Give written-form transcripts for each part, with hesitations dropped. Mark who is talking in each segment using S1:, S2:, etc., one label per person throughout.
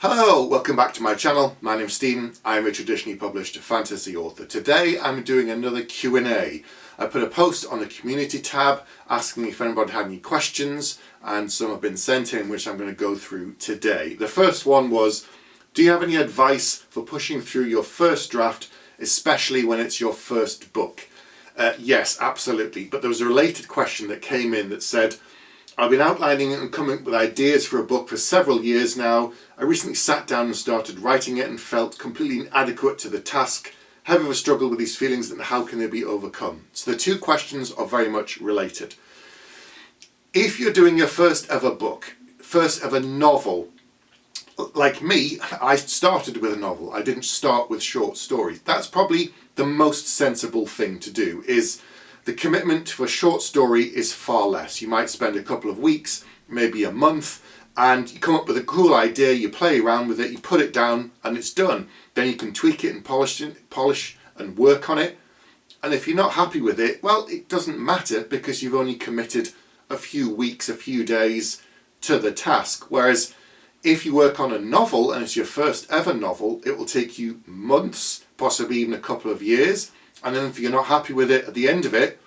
S1: Hello, welcome back to my channel. My name's Stephen. I'm a traditionally published fantasy author. Today I'm doing another Q&A. I put a post on the community tab asking if anybody had any questions, and some have been sent in which I'm going to go through today. The first one was, do you have any advice for pushing through your first draft, especially when it's your first book? Yes, absolutely. But there was a related question that came in that said, I've been outlining and coming up with ideas for a book for several years now. I recently sat down and started writing it and felt completely inadequate to the task. Have you ever struggled with these feelings and how can they be overcome? So the two questions are very much related. If you're doing your first ever book, first ever novel, like me, I started with a novel. I didn't start with short stories. That's probably the most sensible thing to do. Is the commitment to a short story is far less. You might spend a couple of weeks, maybe a month, and you come up with a cool idea, you play around with it, you put it down, and it's done. Then you can tweak it and polish and work on it. And if you're not happy with it, well, it doesn't matter because you've only committed a few weeks, a few days to the task. Whereas if you work on a novel and it's your first ever novel, it will take you months, possibly even a couple of years. And then if you're not happy with it at the end of it,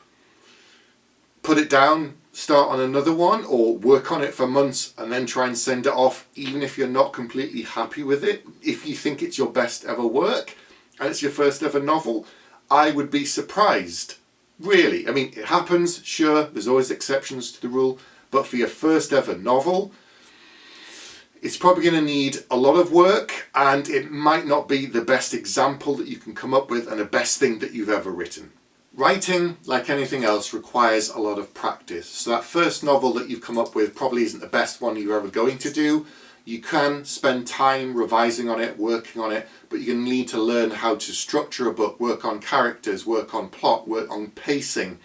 S1: put it down, start on another one, or work on it for months and then try and send it off, even if you're not completely happy with it. If you think it's your best ever work and it's your first ever novel, I would be surprised. Really. I mean, it happens, sure, there's always exceptions to the rule, but for your first ever novel, it's probably going to need a lot of work, and it might not be the best example that you can come up with and the best thing that you've ever written. Writing, like anything else, requires a lot of practice. So that first novel that you've come up with probably isn't the best one you're ever going to do. You can spend time revising on it, working on it, but you're going to need to learn how to structure a book, work on characters, work on plot, work on pacing.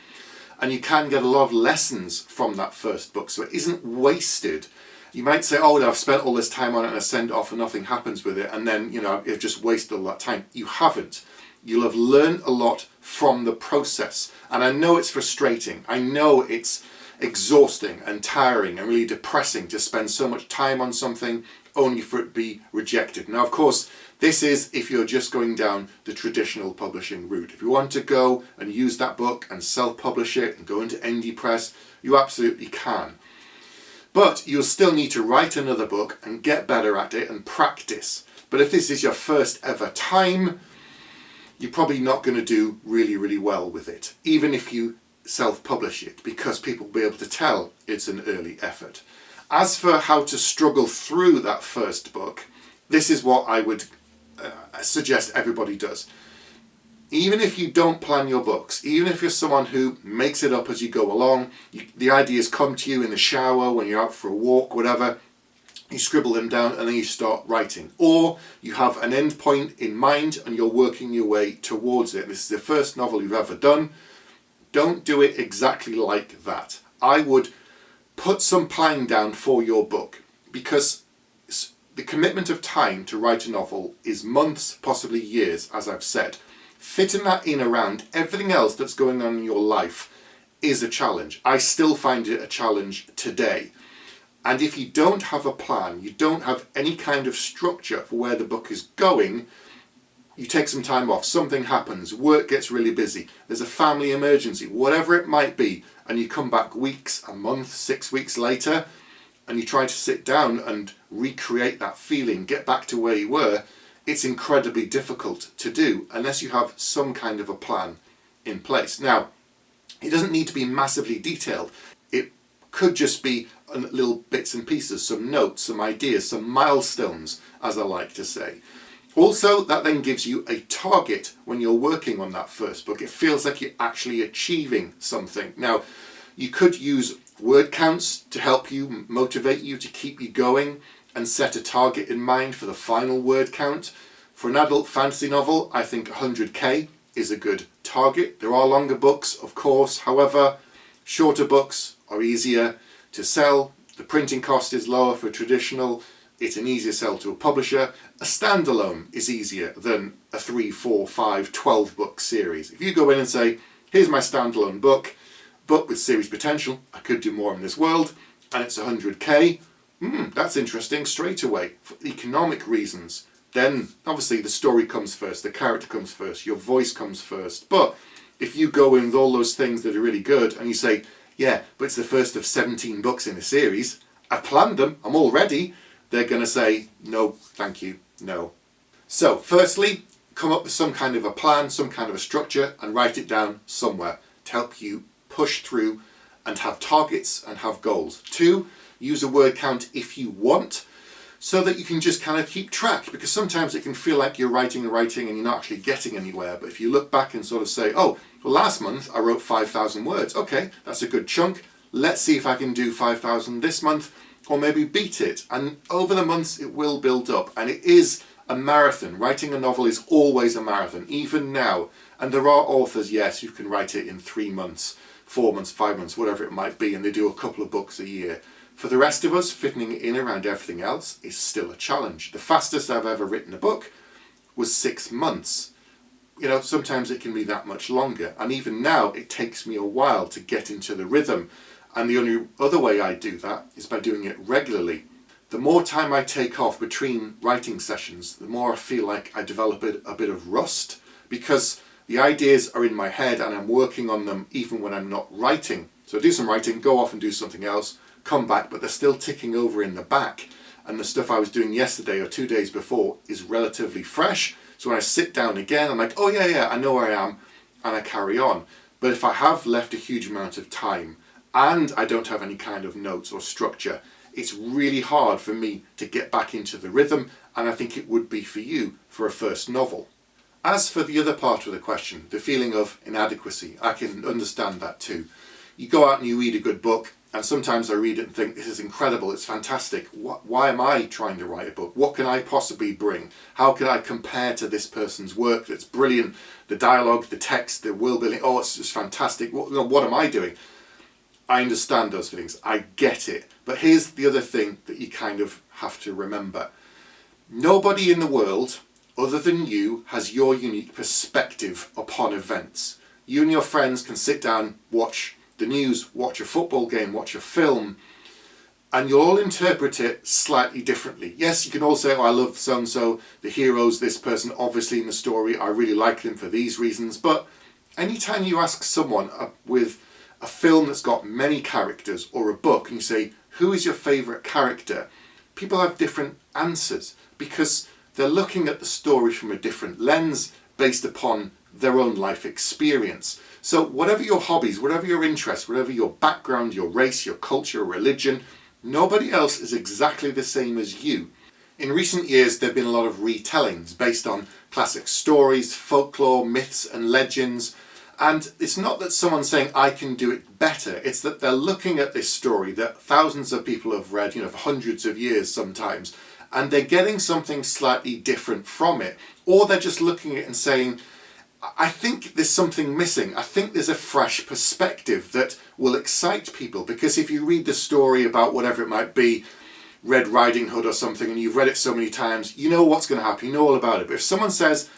S1: And you can get a lot of lessons from that first book, so it isn't wasted. You might say, oh, I've spent all this time on it and I send it off and nothing happens with it, and then, you've just wasted all that time. You haven't. You'll have learned a lot from the process. And I know it's frustrating. I know it's exhausting and tiring and really depressing to spend so much time on something only for it to be rejected. Now, of course, this is if you're just going down the traditional publishing route. If you want to go and use that book and self-publish it and go into indie press, you absolutely can. But you'll still need to write another book and get better at it and practice. But if this is your first ever time, you're probably not going to do really, really well with it, even if you self-publish it, because people will be able to tell it's an early effort. As for how to struggle through that first book, this is what I would suggest everybody does. Even if you don't plan your books, even if you're someone who makes it up as you go along, the ideas come to you in the shower, when you're out for a walk, whatever, you scribble them down and then you start writing. Or you have an end point in mind and you're working your way towards it. This is the first novel you've ever done. Don't do it exactly like that. I would put some planning down for your book, because the commitment of time to write a novel is months, possibly years, as I've said. Fitting that in around everything else that's going on in your life is a challenge. I still find it a challenge today. And if you don't have a plan, you don't have any kind of structure for where the book is going, you take some time off, something happens, work gets really busy, there's a family emergency, whatever it might be, and you come back weeks, a month, 6 weeks later, and you try to sit down and recreate that feeling, get back to where you were, it's incredibly difficult to do unless you have some kind of a plan in place. Now, it doesn't need to be massively detailed. It could just be little bits and pieces, some notes, some ideas, some milestones, as I like to say. Also, that then gives you a target when you're working on that first book. It feels like you're actually achieving something. Now, you could use word counts to help you, motivate you, to keep you going, and set a target in mind for the final word count. For an adult fantasy novel, I think 100k is a good target. There are longer books, of course. However, shorter books are easier to sell. The printing cost is lower for traditional. It's an easier sell to a publisher. A standalone is easier than a 3, 4, 5, 12 book series. If you go in and say, here's my standalone book with series potential, I could do more in this world, and it's 100k, That's interesting straight away. For economic reasons. Then obviously the story comes first, the character comes first, your voice comes first. But if you go in with all those things that are really good and you say, yeah, but it's the first of 17 books in a series, I've planned them, I'm all ready, they're going to say, no, thank you, no. So firstly, come up with some kind of a plan, some kind of a structure, and write it down somewhere to help you push through and have targets and have goals. 2, use a word count if you want, so that you can just kind of keep track, because sometimes it can feel like you're writing and writing and you're not actually getting anywhere. But if you look back and sort of say, oh, well, last month I wrote 5,000 words. Okay, that's a good chunk. Let's see if I can do 5,000 this month, or maybe beat it. And over the months it will build up, and it is a marathon. Writing a novel is always a marathon, even now. And there are authors, yes, who can write it in 3 months, 4 months, 5 months, whatever it might be, and they do a couple of books a year. For the rest of us, fitting it in around everything else is still a challenge. The fastest I've ever written a book was 6 months. You know, sometimes it can be that much longer. And even now, it takes me a while to get into the rhythm. And the only other way I do that is by doing it regularly. The more time I take off between writing sessions, the more I feel like I develop a bit of rust, because the ideas are in my head and I'm working on them even when I'm not writing. So I do some writing, go off and do something else, come back, but they're still ticking over in the back, and the stuff I was doing yesterday or 2 days before is relatively fresh. So when I sit down again, I'm like, oh yeah, I know where I am, and I carry on. But if I have left a huge amount of time and I don't have any kind of notes or structure, it's really hard for me to get back into the rhythm, and I think it would be for you for a first novel. As for the other part of the question, the feeling of inadequacy, I can understand that too. You go out and you read a good book, and sometimes I read it and think, this is incredible, it's fantastic. Why am I trying to write a book? What can I possibly bring? How can I compare to this person's work that's brilliant? The dialogue, the text, the world building, oh, it's just fantastic. What am I doing? I understand those feelings, I get it. But here's the other thing that you kind of have to remember. Nobody in the world, other than you, has your unique perspective upon events. You and your friends can sit down, watch the news, watch a football game, watch a film, and you'll all interpret it slightly differently. Yes, you can all say, oh, I love so-and-so, the hero's this person, obviously in the story, I really like them for these reasons. But anytime you ask someone with a film that's got many characters, or a book, and you say, who is your favourite character? People have different answers, because they're looking at the story from a different lens based upon their own life experience. So whatever your hobbies, whatever your interests, whatever your background, your race, your culture, religion, nobody else is exactly the same as you. In recent years, there have been a lot of retellings based on classic stories, folklore, myths and legends. And it's not that someone's saying, I can do it better. It's that they're looking at this story that thousands of people have read, for hundreds of years sometimes, and they're getting something slightly different from it. Or they're just looking at it and saying, I think there's something missing. I think there's a fresh perspective that will excite people. Because if you read the story about whatever it might be, Red Riding Hood or something, and you've read it so many times, you know what's going to happen, you know all about it. But if someone says,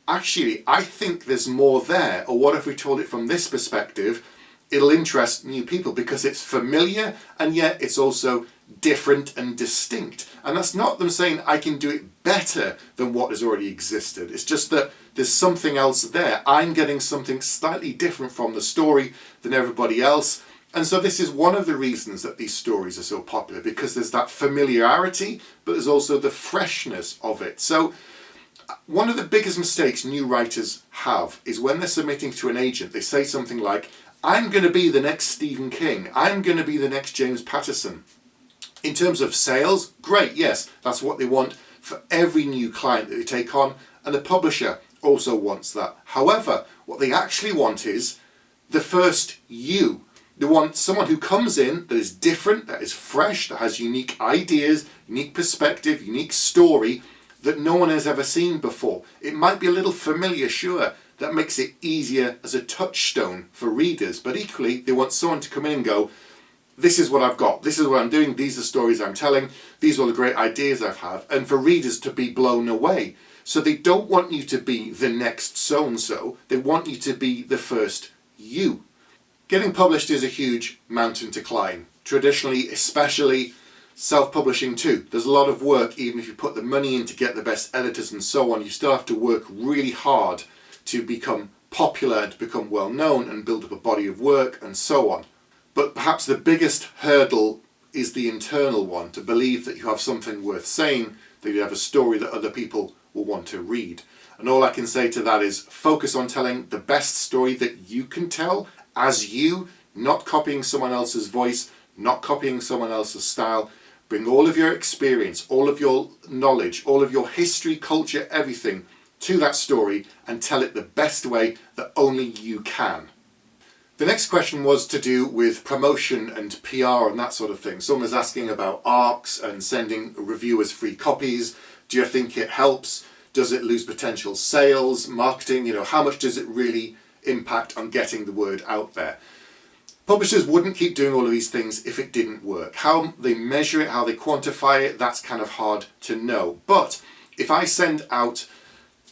S1: actually, I think there's more there, or what if we told it from this perspective, it'll interest new people because it's familiar and yet it's also different and distinct. And that's not them saying I can do it better than what has already existed. It's just that there's something else there. I'm getting something slightly different from the story than everybody else. And so this is one of the reasons that these stories are so popular, because there's that familiarity, but there's also the freshness of it. So one of the biggest mistakes new writers have is when they're submitting to an agent, they say something like, I'm going to be the next Stephen King. I'm going to be the next James Patterson. In terms of sales, great, yes, that's what they want for every new client that they take on, and the publisher also wants that. However, what they actually want is the first you. They want someone who comes in that is different, that is fresh, that has unique ideas, unique perspective, unique story that no one has ever seen before. It might be a little familiar, sure, that makes it easier as a touchstone for readers, but equally they want someone to come in and go, this is what I've got, this is what I'm doing, these are stories I'm telling, these are the great ideas I have, and for readers to be blown away. So they don't want you to be the next so-and-so, they want you to be the first you. Getting published is a huge mountain to climb. Traditionally, especially, Self-publishing too. There's a lot of work. Even if you put the money in to get the best editors and so on, you still have to work really hard to become popular and to become well known and build up a body of work and so on. But perhaps the biggest hurdle is the internal one, to believe that you have something worth saying, that you have a story that other people will want to read. And all I can say to that is focus on telling the best story that you can tell as you, not copying someone else's voice, not copying someone else's style. Bring all of your experience, all of your knowledge, all of your history, culture, everything to that story and tell it the best way that only you can. The next question was to do with promotion and PR and that sort of thing. Someone was asking about ARCs and sending reviewers free copies. Do you think it helps? Does it lose potential sales, marketing? How much does it really impact on getting the word out there? Publishers wouldn't keep doing all of these things if it didn't work. How they measure it, how they quantify it, that's kind of hard to know. But if I send out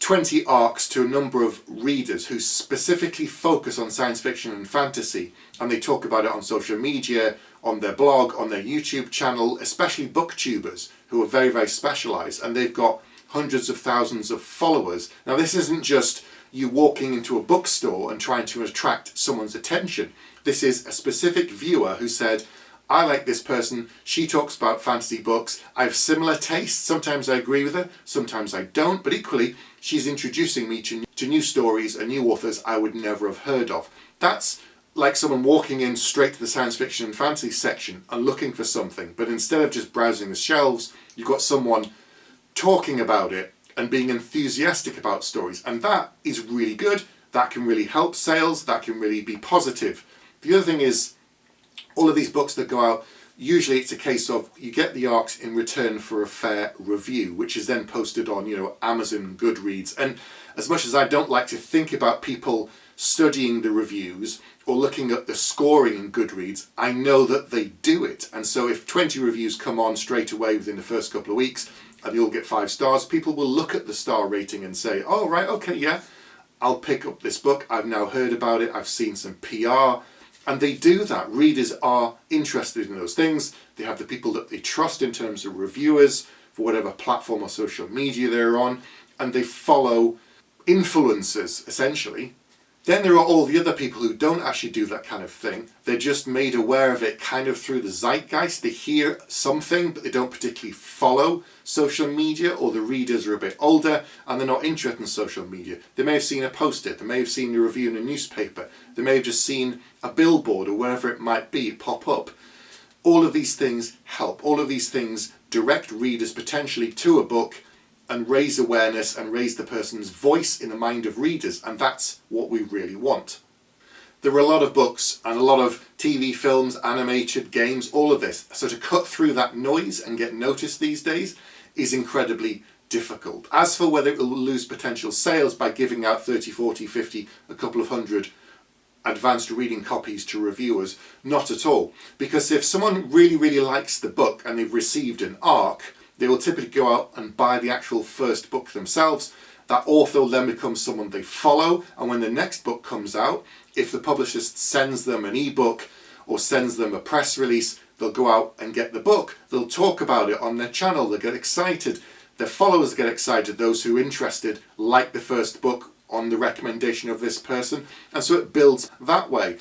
S1: 20 ARCs to a number of readers who specifically focus on science fiction and fantasy, and they talk about it on social media, on their blog, on their YouTube channel, especially booktubers who are very, very specialised, and they've got hundreds of thousands of followers. Now this isn't just you walking into a bookstore and trying to attract someone's attention. This is a specific viewer who said, I like this person, she talks about fantasy books, I have similar tastes, sometimes I agree with her, sometimes I don't, but equally she's introducing me to new stories and new authors I would never have heard of. That's like someone walking in straight to the science fiction and fantasy section and looking for something, but instead of just browsing the shelves, you've got someone talking about it and being enthusiastic about stories, and that is really good. That can really help sales, that can really be positive. The other thing is, all of these books that go out, usually it's a case of you get the ARCs in return for a fair review, which is then posted on, Amazon, Goodreads. And as much as I don't like to think about people studying the reviews or looking at the scoring in Goodreads, I know that they do it. And so if 20 reviews come on straight away within the first couple of weeks and you all get 5 stars, people will look at the star rating and say, oh, right, okay, yeah, I'll pick up this book. I've now heard about it. I've seen some PR. And they do that. Readers are interested in those things. They have the people that they trust in terms of reviewers for whatever platform or social media they're on, and they follow influencers, essentially. Then there are all the other people who don't actually do that kind of thing. They're just made aware of it kind of through the zeitgeist. They hear something, but they don't particularly follow social media, or the readers are a bit older and they're not interested in social media. They may have seen a post-it, they may have seen a review in a newspaper, they may have just seen a billboard or wherever it might be pop up. All of these things help. All of these things direct readers potentially to a book and raise awareness and raise the person's voice in the mind of readers, and that's what we really want. There are a lot of books and a lot of TV, films, animated games, all of this. So to cut through that noise and get noticed these days is incredibly difficult. As for whether it will lose potential sales by giving out 30, 40, 50, a couple of hundred advanced reading copies to reviewers, not at all. Because if someone really, really likes the book and they've received an ARC, they will typically go out and buy the actual first book themselves. That author will then become someone they follow, and when the next book comes out, if the publisher sends them an ebook or sends them a press release, they'll go out and get the book. They'll talk about it on their channel, they'll get excited. Their followers get excited, those who are interested like the first book on the recommendation of this person, and so it builds that way.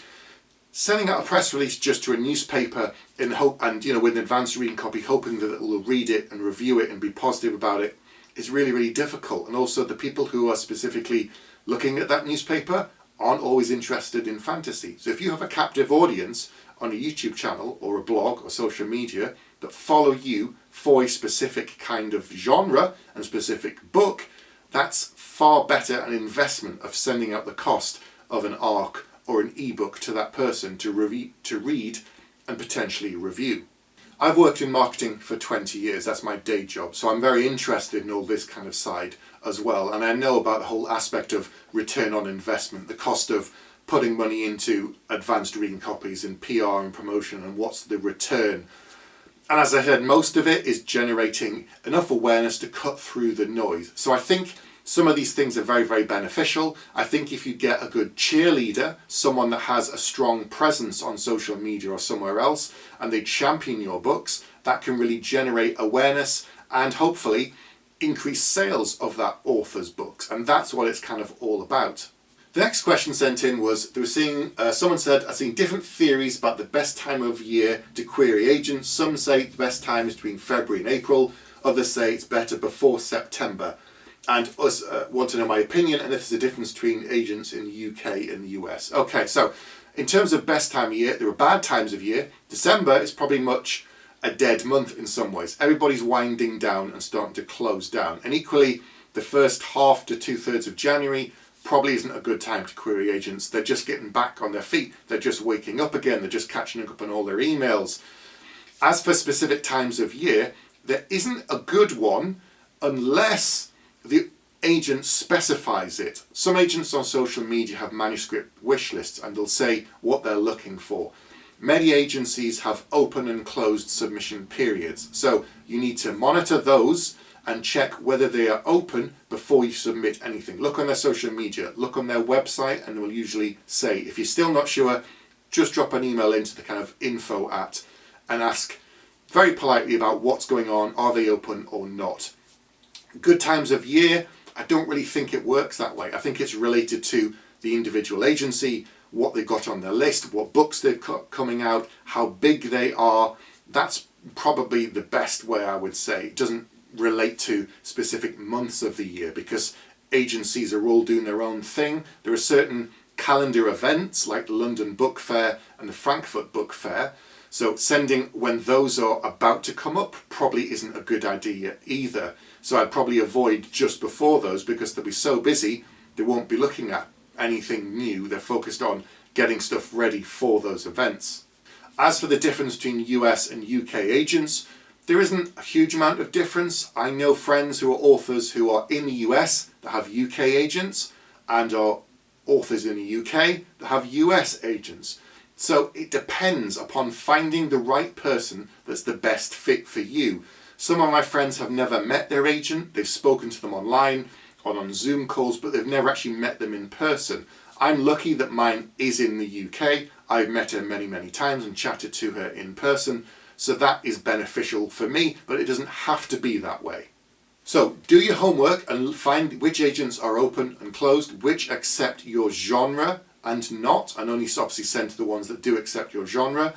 S1: Sending out a press release just to a newspaper in hope, and with an advanced reading copy, hoping that it will read it and review it and be positive about it, is really, really difficult. And also the people who are specifically looking at that newspaper aren't always interested in fantasy. So if you have a captive audience on a YouTube channel or a blog or social media that follow you for a specific kind of genre and specific book, that's far better an investment of sending out the cost of an ARC or an ebook to that person to read and potentially review. I've worked in marketing for 20 years, that's my day job, so I'm very interested in all this kind of side as well, and I know about the whole aspect of return on investment, the cost of putting money into advanced reading copies and PR and promotion, and what's the return. And as I said, most of it is generating enough awareness to cut through the noise. So I think Some of these things are very, very beneficial. I think if you get a good cheerleader, someone that has a strong presence on social media or somewhere else, and they champion your books, that can really generate awareness and hopefully increase sales of that author's books. And that's what it's kind of all about. The next question sent in was, someone said, I've seen different theories about the best time of year to query agents. Some say the best time is between February and April. Others say it's better before September. And us want to know my opinion and if there's a difference between agents in the UK and the US. Okay, so in terms of best time of year, there are bad times of year. December is probably much a dead month in some ways. Everybody's winding down and starting to close down. And equally, the first half to 2/3 of January probably isn't a good time to query agents. They're just getting back on their feet. They're just waking up again. They're just catching up on all their emails. As for specific times of year, there isn't a good one unless the agent specifies it. Some agents on social media have manuscript wish lists and they'll say what they're looking for. Many agencies have open and closed submission periods. So you need to monitor those and check whether they are open before you submit anything. Look on their social media, look on their website, and it will usually say, if you're still not sure, just drop an email into the kind of info at and ask very politely about what's going on, are they open or not. Good times of year, I don't really think it works that way. I think it's related to the individual agency, what they've got on their list, what books they've got coming out, how big they are. That's probably the best way, I would say. It doesn't relate to specific months of the year because agencies are all doing their own thing. There are certain calendar events like the London Book Fair and the Frankfurt Book Fair. So sending when those are about to come up probably isn't a good idea either. So I'd probably avoid just before those because they'll be so busy they won't be looking at anything new. They're focused on getting stuff ready for those events. As for the difference between US and UK agents, there isn't a huge amount of difference. I know friends who are authors who are in the US that have UK agents and are authors in the UK that have US agents. So it depends upon finding the right person that's the best fit for you. Some of my friends have never met their agent. They've spoken to them online or on Zoom calls, but they've never actually met them in person. I'm lucky that mine is in the UK. I've met her many, many times and chatted to her in person. So that is beneficial for me, but it doesn't have to be that way. So do your homework and find which agents are open and closed, which accept your genre and not, and only obviously send to the ones that do accept your genre,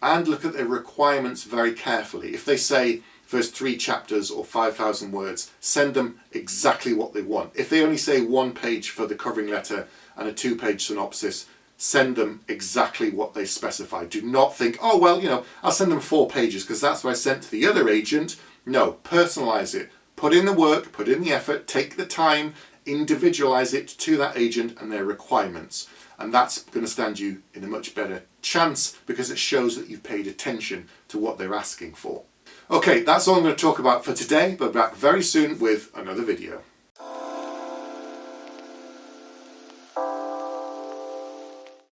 S1: and look at their requirements very carefully. If they say first 3 chapters or 5,000 words, send them exactly what they want. If they only say 1 page for the covering letter and a 2-page synopsis, send them exactly what they specify. Do not think, oh, well, I'll send them 4 pages because that's what I sent to the other agent. No, personalize it. Put in the work, put in the effort, take the time, individualize it to that agent and their requirements. And that's going to stand you in a much better chance because it shows that you've paid attention to what they're asking for. Okay, that's all I'm going to talk about for today, but back very soon with another video.